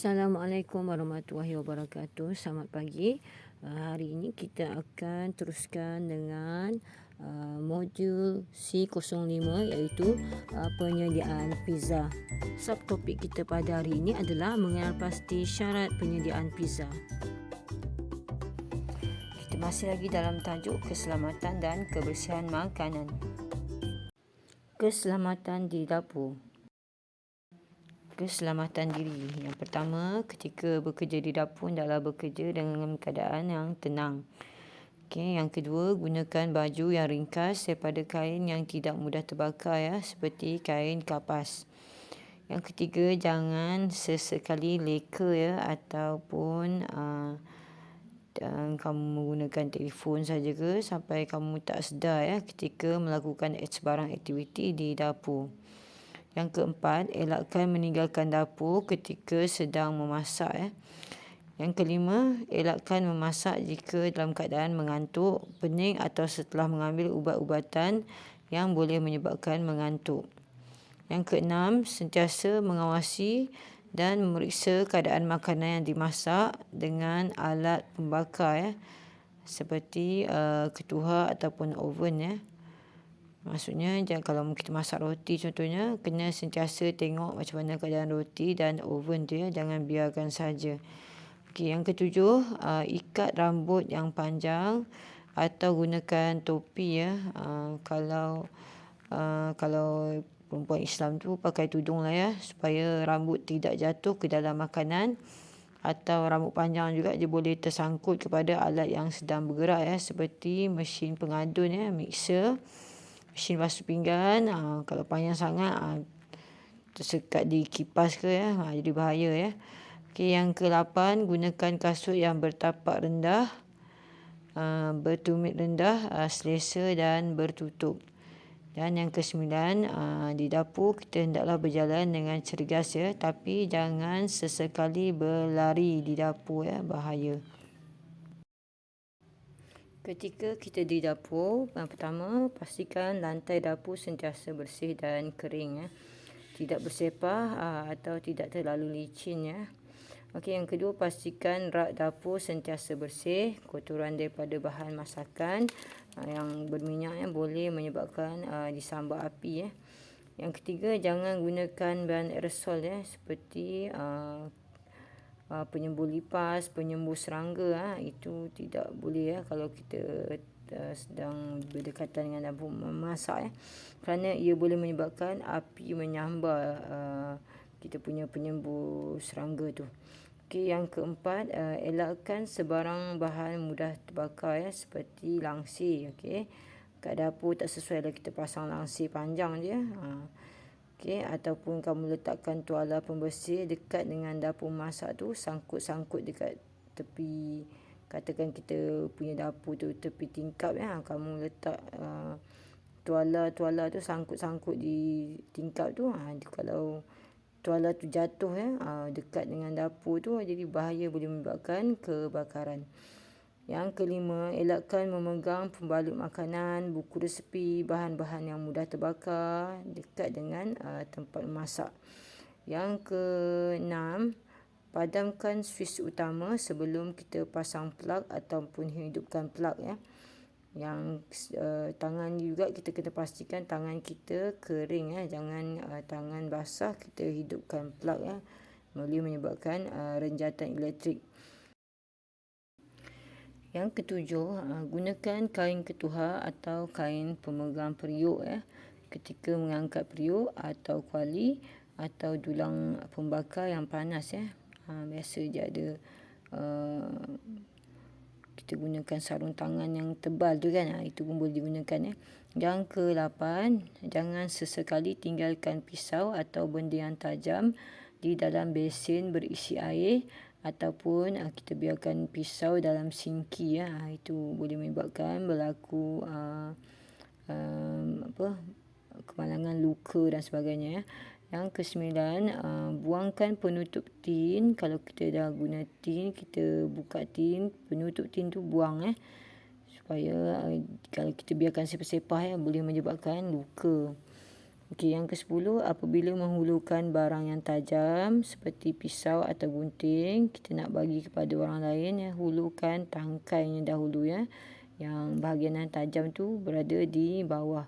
Assalamualaikum warahmatullahi wabarakatuh. Selamat pagi. Hari ini kita akan teruskan dengan modul C05 iaitu penyediaan pizza. Subtopik kita pada hari ini adalah mengenal pasti syarat penyediaan pizza. Kita masih lagi dalam tajuk keselamatan dan kebersihan makanan. Keselamatan di dapur. Keselamatan diri. Yang pertama, ketika bekerja di dapur, hendaklah bekerja dengan keadaan yang tenang. Yang kedua, gunakan baju yang ringkas daripada kain yang tidak mudah terbakar seperti kain kapas. Yang ketiga, jangan sesekali leka ataupun kamu menggunakan telefon saja ke sampai kamu tak sedar ketika melakukan sebarang aktiviti di dapur. Yang keempat, elakkan meninggalkan dapur ketika sedang memasak. Yang kelima, elakkan memasak jika dalam keadaan mengantuk, pening atau setelah mengambil ubat-ubatan yang boleh menyebabkan mengantuk. Yang keenam, sentiasa mengawasi dan memeriksa keadaan makanan yang dimasak dengan alat pembakar seperti ketuhar ataupun oven. Maksudnya, kalau kita masak roti contohnya, kena sentiasa tengok macam mana keadaan roti dan oven tu jangan biarkan saja. Yang ketujuh, ikat rambut yang panjang atau gunakan topi kalau perempuan Islam tu pakai tudung lah supaya rambut tidak jatuh ke dalam makanan, atau rambut panjang juga dia boleh tersangkut kepada alat yang sedang bergerak seperti mesin pengadun mixer, mesin basuh pinggan. Kalau panjang sangat tersekat di kipas ke jadi bahaya. Yang ke-8, gunakan kasut yang bertapak rendah, bertumit rendah, selesa dan bertutup. Dan yang ke-9, di dapur kita hendaklah berjalan dengan cergas tapi jangan sesekali berlari di dapur bahaya. Ketika kita di dapur, yang pertama, pastikan lantai dapur sentiasa bersih dan kering. Tidak bersepah atau tidak terlalu licin. Yang kedua, pastikan rak dapur sentiasa bersih. Kotoran daripada bahan masakan yang berminyak boleh menyebabkan disambar api. Yang ketiga, jangan gunakan bahan aerosol seperti penyembur lipas, penyembur serangga. Itu tidak boleh kalau kita sedang berdekatan dengan dapur memasak kerana ia boleh menyebabkan api menyambar kita punya penyembur serangga tu. Yang keempat, elakkan sebarang bahan mudah terbakar seperti langsir. Kat dapur tak sesuai lah kita pasang langsir panjang je. Ataupun kamu letakkan tuala pembersih dekat dengan dapur masak tu, sangkut-sangkut dekat tepi, katakan kita punya dapur tu tepi tingkap kamu letak tuala tu sangkut-sangkut di tingkap tu. Kalau tuala tu jatuh dekat dengan dapur tu, jadi bahaya, boleh menyebabkan kebakaran. Yang kelima, elakkan memegang pembalut makanan, buku resepi, bahan-bahan yang mudah terbakar dekat dengan tempat memasak. Yang keenam, padamkan suis utama sebelum kita pasang plug ataupun hidupkan plug. Yang tangan juga kita kena pastikan tangan kita kering, jangan tangan basah kita hidupkan plug boleh menyebabkan renjatan elektrik. Yang ketujuh, gunakan kain ketuhar atau kain pemegang periuk ketika mengangkat periuk atau kuali atau dulang pembakar yang panas. Biasa je ada kita gunakan sarung tangan yang tebal tu itu pun boleh digunakan. Yang ke-8, jangan sesekali tinggalkan pisau atau benda yang tajam di dalam besen berisi air ataupun kita biarkan pisau dalam sinki. Itu boleh menyebabkan berlaku kemalangan, luka dan sebagainya. Yang ke-9, buangkan penutup tin. Kalau kita dah guna tin, kita buka tin, penutup tin tu buang supaya kalau kita biarkan sepah-sepah boleh menyebabkan luka. Okey, yang ke-10, apabila menghulurkan barang yang tajam seperti pisau atau gunting, kita nak bagi kepada orang lain ya, hulurkan tangkainya dahulu ya. Yang bahagian yang tajam tu berada di bawah.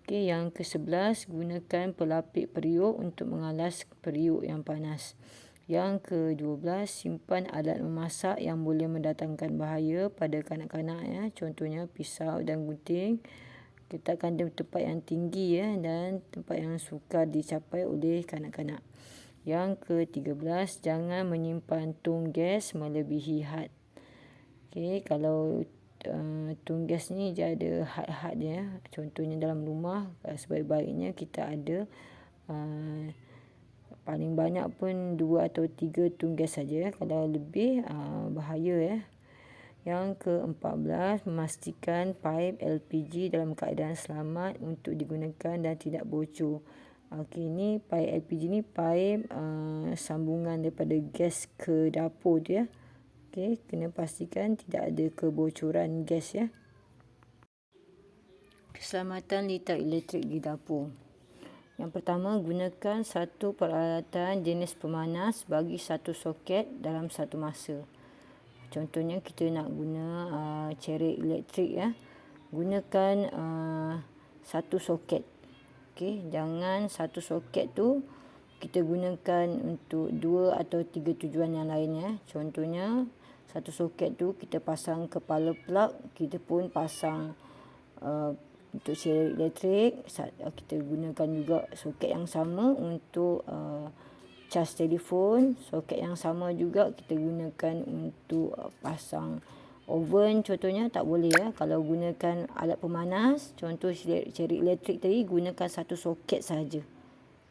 Okey, yang ke-11, gunakan pelapik periuk untuk mengalas periuk yang panas. Yang ke-12, simpan alat memasak yang boleh mendatangkan bahaya pada kanak-kanak ya. Contohnya pisau dan gunting. Letakkan di tempat yang tinggi ya, dan tempat yang sukar dicapai oleh kanak-kanak. Yang ke-13, jangan menyimpan tong gas melebihi had. Okey, kalau tong gas ni dia ada had-had dia. Contohnya dalam rumah, sebaik-baiknya kita ada paling banyak pun 2 atau 3 tong gas saja. Kalau lebih bahaya ya. Yang ke-14, memastikan paip LPG dalam keadaan selamat untuk digunakan dan tidak bocor. Okey, ni paip LPG ni paip sambungan daripada gas ke dapur tu ya. Okey, kena pastikan tidak ada kebocoran gas ya. Keselamatan litar elektrik di dapur. Yang pertama, gunakan satu peralatan jenis pemanas bagi satu soket dalam satu masa. Contohnya kita nak guna cerik elektrik ya. Gunakan satu soket. Okey, jangan satu soket tu kita gunakan untuk 2 atau 3 tujuan yang lain ya. Contohnya satu soket tu kita pasang kepala plug, kita pun pasang untuk cerik elektrik. Kita gunakan juga soket yang sama untuk cas telefon. Soket yang sama juga kita gunakan untuk pasang oven contohnya, tak boleh ya. Kalau gunakan alat pemanas, contoh cerik elektrik tadi, gunakan satu soket saja.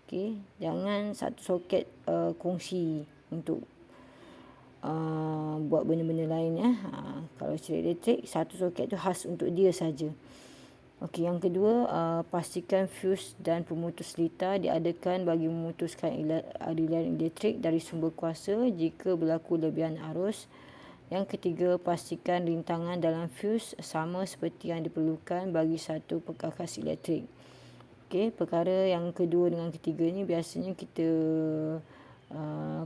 Okey, jangan satu soket kongsi untuk buat benda-benda lain ya. Kalau cerik elektrik, satu soket tu khas untuk dia saja. Okey, yang kedua, pastikan fuse dan pemutus litar diadakan bagi memutuskan aliran elektrik dari sumber kuasa jika berlaku lebihan arus. Yang ketiga, pastikan rintangan dalam fuse sama seperti yang diperlukan bagi satu perkakas elektrik. Okey, perkara yang kedua dengan ketiga ni biasanya kita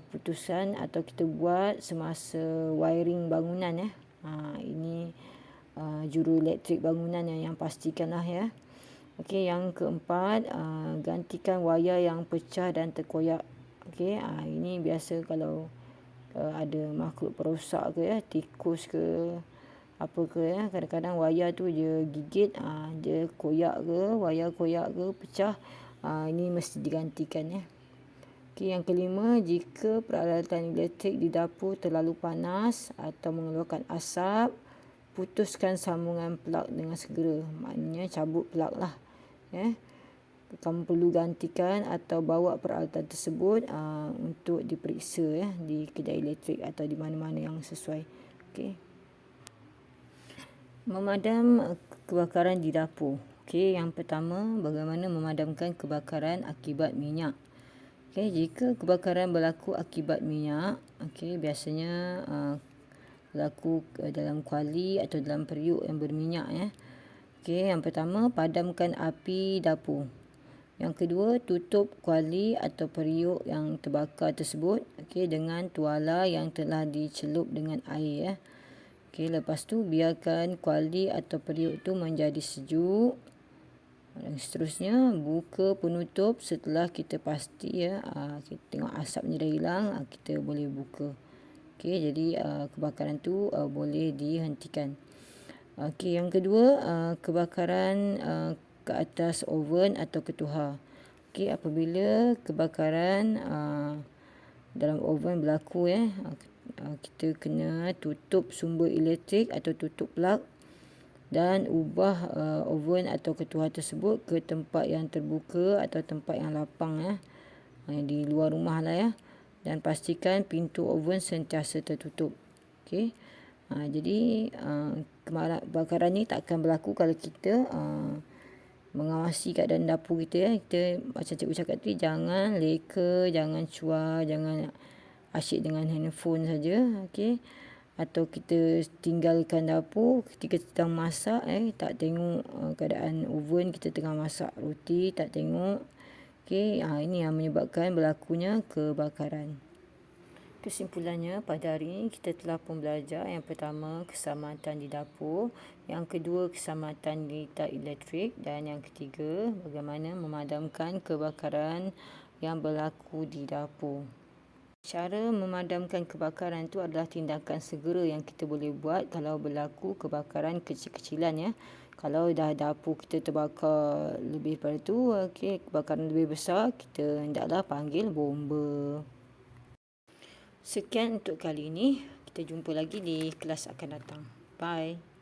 putuskan atau kita buat semasa wiring bangunan ya. Ini juru elektrik bangunan yang pastikanlah ya. Okey, yang keempat, gantikan wayar yang pecah dan terkoyak. Okey, ini biasa kalau ada makhluk perosak ke ya, tikus ke apa ke ya, kadang-kadang wayar tu dia gigit, dia koyak ke, wayar koyak ke, pecah, ini mesti digantikan ya. Okey, yang kelima, jika peralatan elektrik di dapur terlalu panas atau mengeluarkan asap, putuskan sambungan plug dengan segera. Maknanya cabut plug lah ya. Kamu perlu gantikan atau bawa peralatan tersebut untuk diperiksa ya di kedai elektrik atau di mana-mana yang sesuai. Okey. Memadam kebakaran di dapur. Okey, yang pertama, bagaimana memadamkan kebakaran akibat minyak. Okey, jika kebakaran berlaku akibat minyak, okey, biasanya berlaku dalam kuali atau dalam periuk yang berminyak ya. Okey, yang pertama, padamkan api dapur. Yang kedua, tutup kuali atau periuk yang terbakar tersebut okey dengan tuala yang telah dicelup dengan air ya. Okey, lepas tu biarkan kuali atau periuk tu menjadi sejuk. Dan seterusnya buka penutup setelah kita pasti ya, kita tengok asapnya dah hilang, kita boleh buka. Okey, jadi kebakaran tu boleh dihentikan. Okey, yang kedua, kebakaran ke atas oven atau ketuhar. Okey, apabila kebakaran dalam oven berlaku ya, kita kena tutup sumber elektrik atau tutup plug dan ubah oven atau ketuhar tersebut ke tempat yang terbuka atau tempat yang lapang ya, di luar rumah lah ya. Dan pastikan pintu oven sentiasa tertutup. Okey. Jadi kebakaran ni tak akan berlaku kalau kita mengawasi keadaan dapur kita ya. Kita macam cikgu cakap tadi, jangan leka, jangan cuar, jangan asyik dengan handphone saja. Okey. atau kita tinggalkan dapur ketika sedang masak, tak tengok keadaan oven, kita tengah masak roti, tak tengok. Okey, ini yang menyebabkan berlakunya kebakaran. Kesimpulannya, pada hari ini kita telah pun belajar yang pertama, keselamatan di dapur, yang kedua, keselamatan di tad elektrik, dan yang ketiga, bagaimana memadamkan kebakaran yang berlaku di dapur. Cara memadamkan kebakaran itu adalah tindakan segera yang kita boleh buat kalau berlaku kebakaran kecil-kecilan ya. Kalau dah dapur kita terbakar lebih daripada tu, kebakaran lebih besar, kita hendaklah panggil bomba. Sekian untuk kali ini. Kita jumpa lagi di kelas akan datang. Bye.